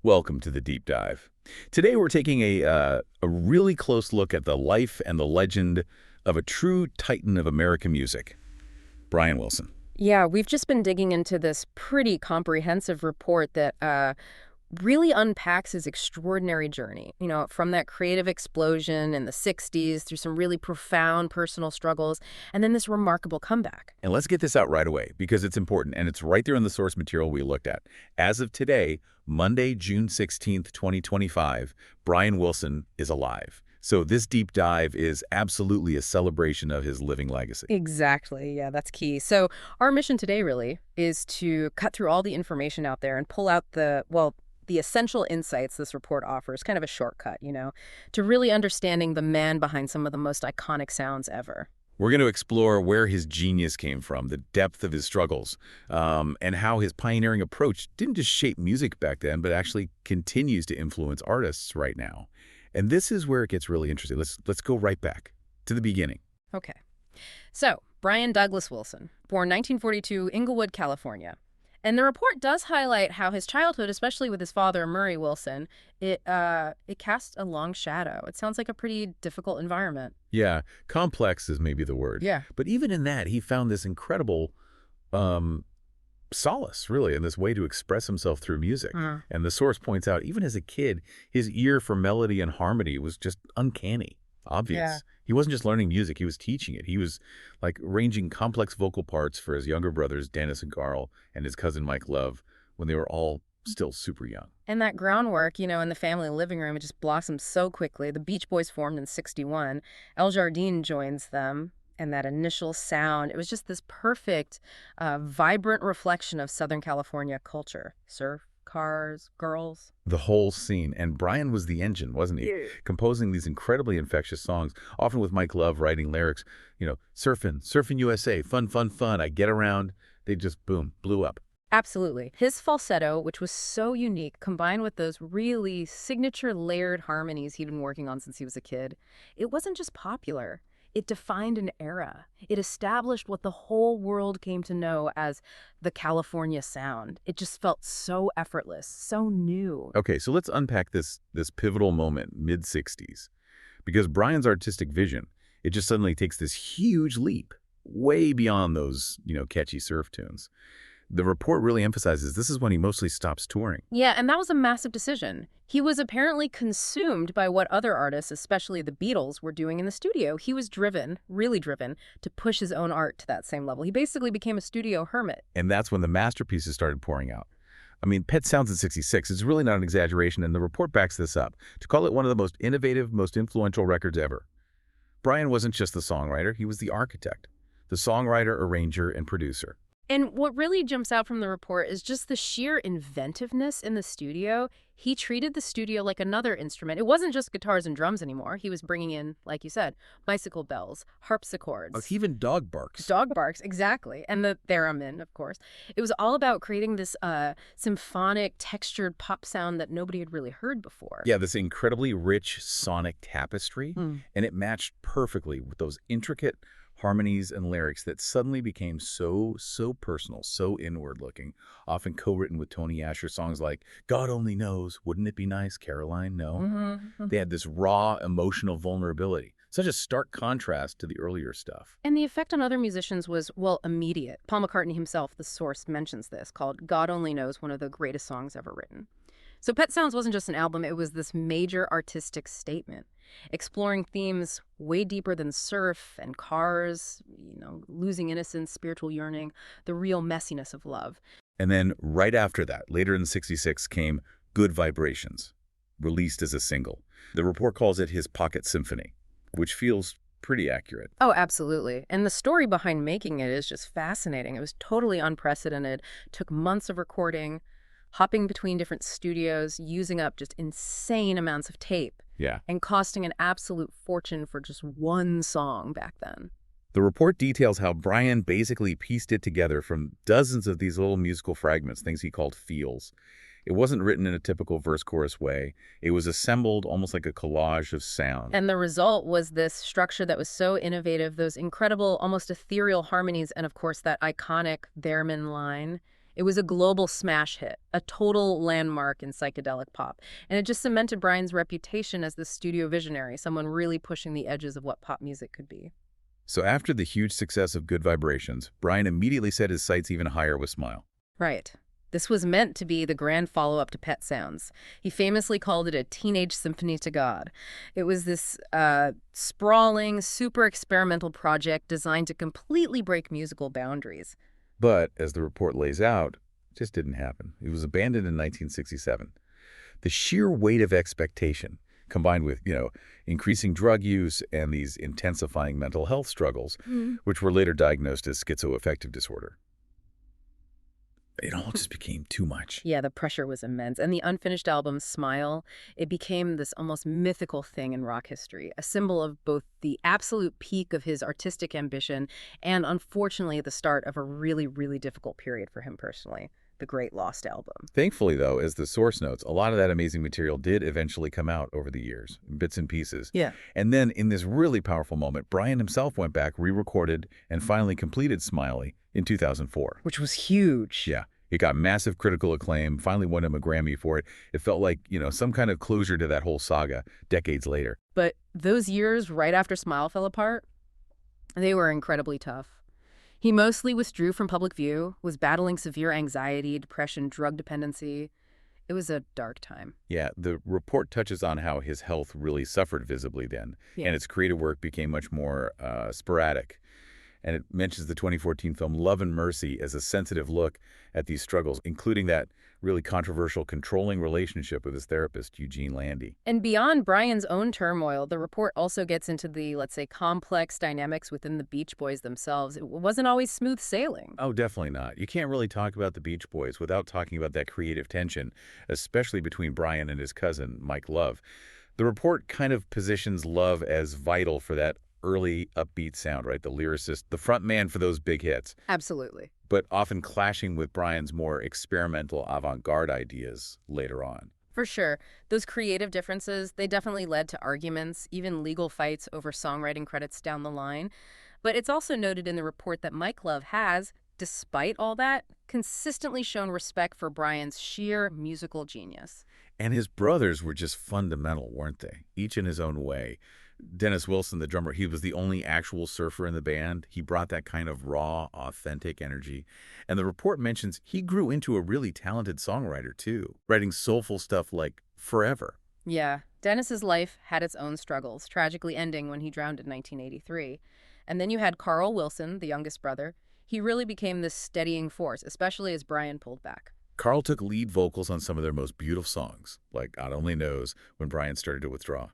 Welcome to the deep dive. Today we're taking a really close look at the life and the legend of a true titan of American music, Brian Wilson. Yeah, we've just been digging into this pretty comprehensive report that really unpacks his extraordinary journey, from that creative explosion in the 60s through some really profound personal struggles, and then this remarkable comeback. And let's get this out right away because it's important and it's right there in the source material we looked at. As of today, Monday, June 16th, 2025, Brian Wilson is alive. So this deep dive is absolutely a celebration of his living legacy. Exactly. Yeah, that's key. So our mission today really is to cut through all the information out there and pull out the essential insights this report offers, kind of a shortcut, to really understanding the man behind some of the most iconic sounds ever. We're going to explore where his genius came from, the depth of his struggles, and how his pioneering approach didn't just shape music back then, but actually continues to influence artists right now. And this is where it gets really interesting. Let's go right back to the beginning. Okay. So, Brian Douglas Wilson, born 1942, Inglewood, California. And the report does highlight how his childhood, especially with his father, Murray Wilson, it cast a long shadow. It sounds like a pretty difficult environment. Yeah, complex is maybe the word. Yeah. But even in that, he found this incredible solace, really, in this way to express himself through music. And the source points out, even as a kid, his ear for melody and harmony was just uncanny, obvious. Yeah. He wasn't just learning music, he was teaching it. He was like arranging complex vocal parts for his younger brothers, Dennis and Carl, and his cousin Mike Love, when they were all still super young. And that groundwork, in the family living room, it just blossomed so quickly. The Beach Boys formed in '61. El Jardine joins them. And that initial sound, it was just this perfect, vibrant reflection of Southern California culture. Surf, cars, girls. The whole scene. And Brian was the engine, wasn't he? Yeah. Composing these incredibly infectious songs, often with Mike Love writing lyrics, surfing USA, fun, fun, fun, I get around. They just, boom, blew up. Absolutely. His falsetto, which was so unique, combined with those really signature layered harmonies he'd been working on since he was a kid, it wasn't just popular. It defined an era. It established what the whole world came to know as the California sound. It just felt so effortless, so new. Okay, so let's unpack this pivotal moment, mid-60s. Because Brian's artistic vision, it just suddenly takes this huge leap, way beyond those, catchy surf tunes. The report really emphasizes this is when he mostly stops touring. Yeah, and that was a massive decision. He was apparently consumed by what other artists, especially the Beatles, were doing in the studio. He was driven, really driven, to push his own art to that same level. He basically became a studio hermit. And that's when the masterpieces started pouring out. I mean, Pet Sounds in '66 is really not an exaggeration, and the report backs this up. To call it one of the most innovative, most influential records ever. Brian wasn't just the songwriter, he was the architect, the songwriter, arranger, and producer. And what really jumps out from the report is just the sheer inventiveness in the studio. He treated the studio like another instrument. It wasn't just guitars and drums anymore. He was bringing in, like you said, bicycle bells, harpsichords. Even dog barks. Dog barks, exactly. And the theremin, of course. It was all about creating this symphonic, textured pop sound that nobody had really heard before. Yeah, this incredibly rich sonic tapestry. And it matched perfectly with those intricate harmonies and lyrics that suddenly became so personal, so inward-looking, often co-written with Tony Asher songs like God Only Knows, Wouldn't It Be Nice, Caroline? No. They had this raw, emotional vulnerability, such a stark contrast to the earlier stuff. And the effect on other musicians was, immediate. Paul McCartney himself, the source, mentions this, called God Only Knows, one of the greatest songs ever written. So Pet Sounds wasn't just an album, it was this major artistic statement, exploring themes way deeper than surf and cars, losing innocence, spiritual yearning, the real messiness of love. And then right after that, later in '66, came Good Vibrations, released as a single. The report calls it his pocket symphony, which feels pretty accurate. Oh, absolutely. And the story behind making it is just fascinating. It was totally unprecedented, took months of recording, hopping between different studios, using up just insane amounts of tape. Yeah. And costing an absolute fortune for just one song back then. The report details how Brian basically pieced it together from dozens of these little musical fragments, things he called feels. It wasn't written in a typical verse-chorus way. It was assembled almost like a collage of sound. And the result was this structure that was so innovative, those incredible, almost ethereal harmonies, and of course that iconic theremin line. It was a global smash hit, a total landmark in psychedelic pop. And it just cemented Brian's reputation as the studio visionary, someone really pushing the edges of what pop music could be. So after the huge success of Good Vibrations, Brian immediately set his sights even higher with Smile. Right. This was meant to be the grand follow-up to Pet Sounds. He famously called it a teenage symphony to God. It was this sprawling, super experimental project designed to completely break musical boundaries. But, as the report lays out, it just didn't happen. It was abandoned in 1967. The sheer weight of expectation, combined with, increasing drug use and these intensifying mental health struggles, which were later diagnosed as schizoaffective disorder. It all just became too much. Yeah, the pressure was immense. And the unfinished album, Smile, it became this almost mythical thing in rock history, a symbol of both the absolute peak of his artistic ambition and, unfortunately, the start of a really, really difficult period for him personally, the Great Lost Album. Thankfully, though, as the source notes, a lot of that amazing material did eventually come out over the years, in bits and pieces. Yeah. And then, in this really powerful moment, Brian himself went back, re-recorded, and finally completed Smiley in 2004. Which was huge. Yeah. It got massive critical acclaim, finally won him a Grammy for it. It felt like, some kind of closure to that whole saga decades later. But those years right after Smile fell apart, they were incredibly tough. He mostly withdrew from public view, was battling severe anxiety, depression, drug dependency. It was a dark time. Yeah, the report touches on how his health really suffered visibly then, and his creative work became much more sporadic. And it mentions the 2014 film Love and Mercy as a sensitive look at these struggles, including that really controversial controlling relationship with his therapist, Eugene Landy. And beyond Brian's own turmoil, the report also gets into the, let's say, complex dynamics within the Beach Boys themselves. It wasn't always smooth sailing. Oh, definitely not. You can't really talk about the Beach Boys without talking about that creative tension, especially between Brian and his cousin, Mike Love. The report kind of positions Love as vital for that early upbeat sound, right? The lyricist, the front man for those big hits. Absolutely. But often clashing with Brian's more experimental avant-garde ideas later on. For sure. Those creative differences, they definitely led to arguments, even legal fights over songwriting credits down the line. But it's also noted in the report that Mike Love has, despite all that, consistently shown respect for Brian's sheer musical genius. And his brothers were just fundamental, weren't they? Each in his own way. Dennis Wilson, the drummer, he was the only actual surfer in the band. He brought that kind of raw, authentic energy. And the report mentions he grew into a really talented songwriter, too, writing soulful stuff like Forever. Yeah, Dennis's life had its own struggles, tragically ending when he drowned in 1983. And then you had Carl Wilson, the youngest brother. He really became this steadying force, especially as Brian pulled back. Carl took lead vocals on some of their most beautiful songs, like God Only Knows, when Brian started to withdraw.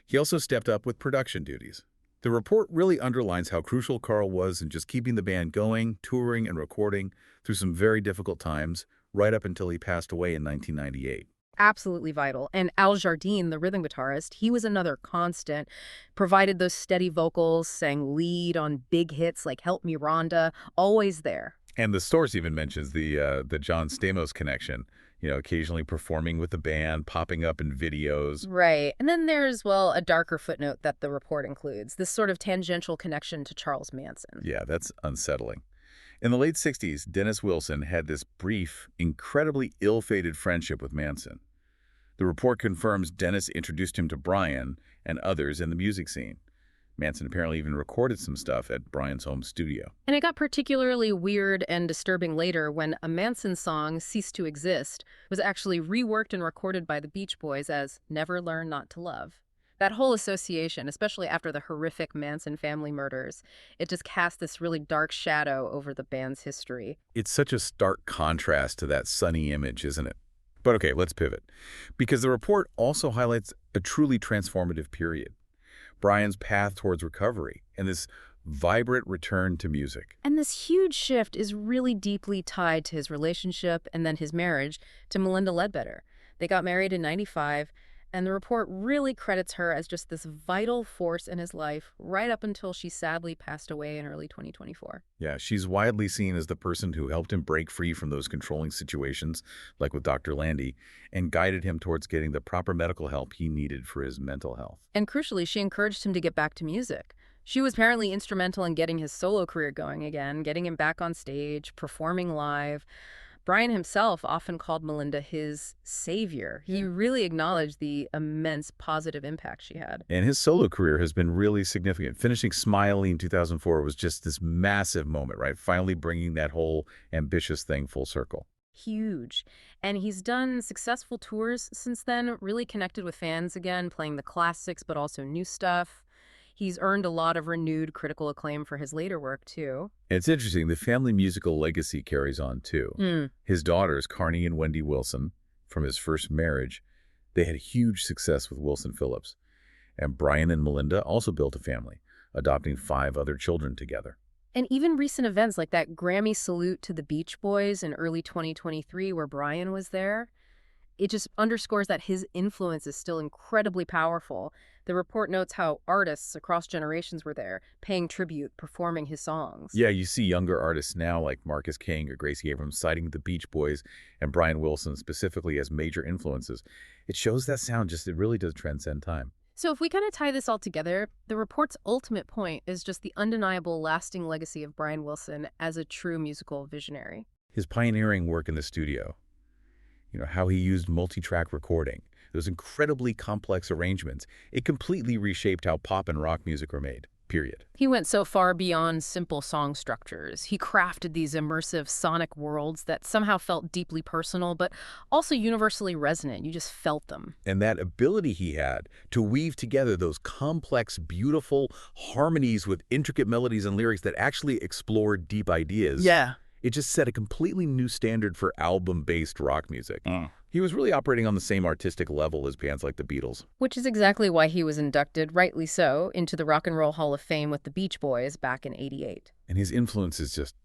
He also stepped up with production duties. The report really underlines how crucial Carl was in just keeping the band going, touring, and recording through some very difficult times, right up until he passed away in 1998. Absolutely vital. And Al Jardine, the rhythm guitarist, he was another constant, provided those steady vocals, sang lead on big hits like Help Me Rhonda, always there. And the source even mentions the John Stamos connection, occasionally performing with the band, popping up in videos. Right. And then there's, well, a darker footnote that the report includes, this sort of tangential connection to Charles Manson. Yeah, that's unsettling. In the late 60s, Dennis Wilson had this brief, incredibly ill-fated friendship with Manson. The report confirms Dennis introduced him to Brian and others in the music scene. Manson apparently even recorded some stuff at Brian's home studio. And it got particularly weird and disturbing later when a Manson song, Cease to Exist, was actually reworked and recorded by the Beach Boys as Never Learn Not to Love. That whole association, especially after the horrific Manson family murders, it just cast this really dark shadow over the band's history. It's such a stark contrast to that sunny image, isn't it? But okay, let's pivot. Because the report also highlights a truly transformative period. Brian's path towards recovery and this vibrant return to music. And this huge shift is really deeply tied to his relationship and then his marriage to Melinda Ledbetter. They got married in '95, and the report really credits her as just this vital force in his life right up until she sadly passed away in early 2024. Yeah, she's widely seen as the person who helped him break free from those controlling situations, like with Dr. Landy, and guided him towards getting the proper medical help he needed for his mental health. And crucially, she encouraged him to get back to music. She was apparently instrumental in getting his solo career going again, getting him back on stage, performing live. Brian himself often called Melinda his savior. He really acknowledged the immense positive impact she had. And his solo career has been really significant. Finishing Smiley in 2004 was just this massive moment, right? Finally bringing that whole ambitious thing full circle. Huge. And he's done successful tours since then, really connected with fans again, playing the classics but also new stuff. He's earned a lot of renewed critical acclaim for his later work, too. And it's interesting, the family musical legacy carries on, too. His daughters, Carney and Wendy Wilson, from his first marriage, they had huge success with Wilson Phillips. And Brian and Melinda also built a family, adopting 5 other children together. And even recent events like that Grammy salute to the Beach Boys in early 2023 where Brian was there, it just underscores that his influence is still incredibly powerful. The report notes how artists across generations were there, paying tribute, performing his songs. Yeah, you see younger artists now like Marcus King or Gracie Abrams citing the Beach Boys and Brian Wilson specifically as major influences. It shows that sound it really does transcend time. So if we kind of tie this all together, the report's ultimate point is just the undeniable lasting legacy of Brian Wilson as a true musical visionary. His pioneering work in the studio, how he used multi-track recording, those incredibly complex arrangements, it completely reshaped how pop and rock music were made, period. He went so far beyond simple song structures. He crafted these immersive sonic worlds that somehow felt deeply personal, but also universally resonant. You just felt them. And that ability he had to weave together those complex, beautiful harmonies with intricate melodies and lyrics that actually explored deep ideas. Yeah. It just set a completely new standard for album-based rock music. He was really operating on the same artistic level as bands like the Beatles. Which is exactly why he was inducted, rightly so, into the Rock and Roll Hall of Fame with the Beach Boys back in '88. And his influence is just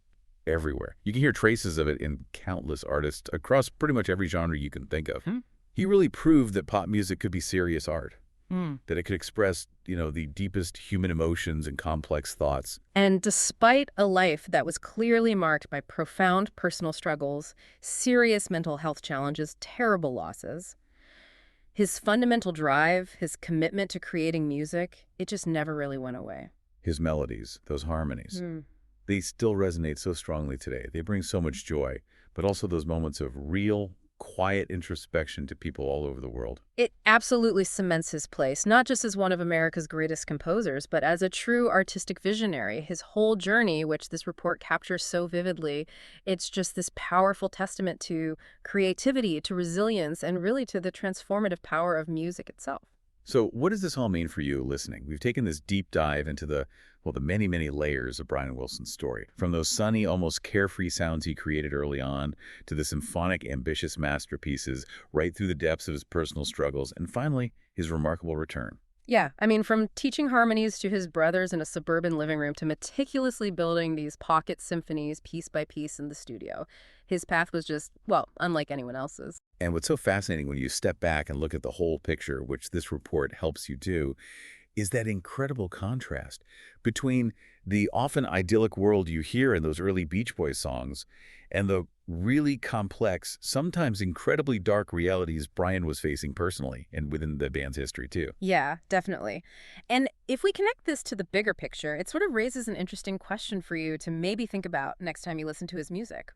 everywhere. You can hear traces of it in countless artists across pretty much every genre you can think of. He really proved that pop music could be serious art. That it could express, the deepest human emotions and complex thoughts. And despite a life that was clearly marked by profound personal struggles, serious mental health challenges, terrible losses, his fundamental drive, his commitment to creating music, it just never really went away. His melodies, those harmonies, they still resonate so strongly today. They bring so much joy, but also those moments of real, quiet introspection to people all over the world. It absolutely cements his place, not just as one of America's greatest composers, but as a true artistic visionary. His whole journey, which this report captures so vividly, it's just this powerful testament to creativity, to resilience, and really to the transformative power of music itself. So what does this all mean for you listening? We've taken this deep dive into the many, many layers of Brian Wilson's story. From those sunny, almost carefree sounds he created early on, to the symphonic, ambitious masterpieces, right through the depths of his personal struggles, and finally, his remarkable return. Yeah, from teaching harmonies to his brothers in a suburban living room to meticulously building these pocket symphonies piece by piece in the studio, his path was just, unlike anyone else's. And what's so fascinating when you step back and look at the whole picture, which this report helps you do, is that incredible contrast between the often idyllic world you hear in those early Beach Boys songs and the really complex, sometimes incredibly dark realities Brian was facing personally and within the band's history too. Yeah, definitely. And if we connect this to the bigger picture, it sort of raises an interesting question for you to maybe think about next time you listen to his music.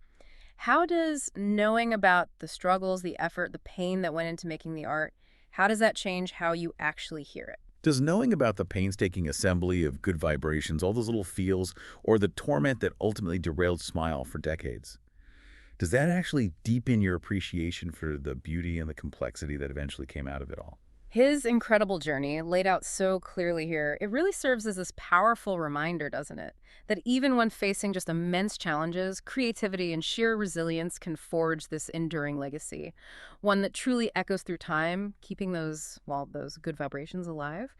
How does knowing about the struggles, the effort, the pain that went into making the art, how does that change how you actually hear it? Does knowing about the painstaking assembly of good vibrations, all those little feels, or the torment that ultimately derailed Smile for decades, does that actually deepen your appreciation for the beauty and the complexity that eventually came out of it all? His incredible journey, laid out so clearly here, it really serves as this powerful reminder, doesn't it? That even when facing just immense challenges, creativity and sheer resilience can forge this enduring legacy. One that truly echoes through time, keeping those good vibrations alive.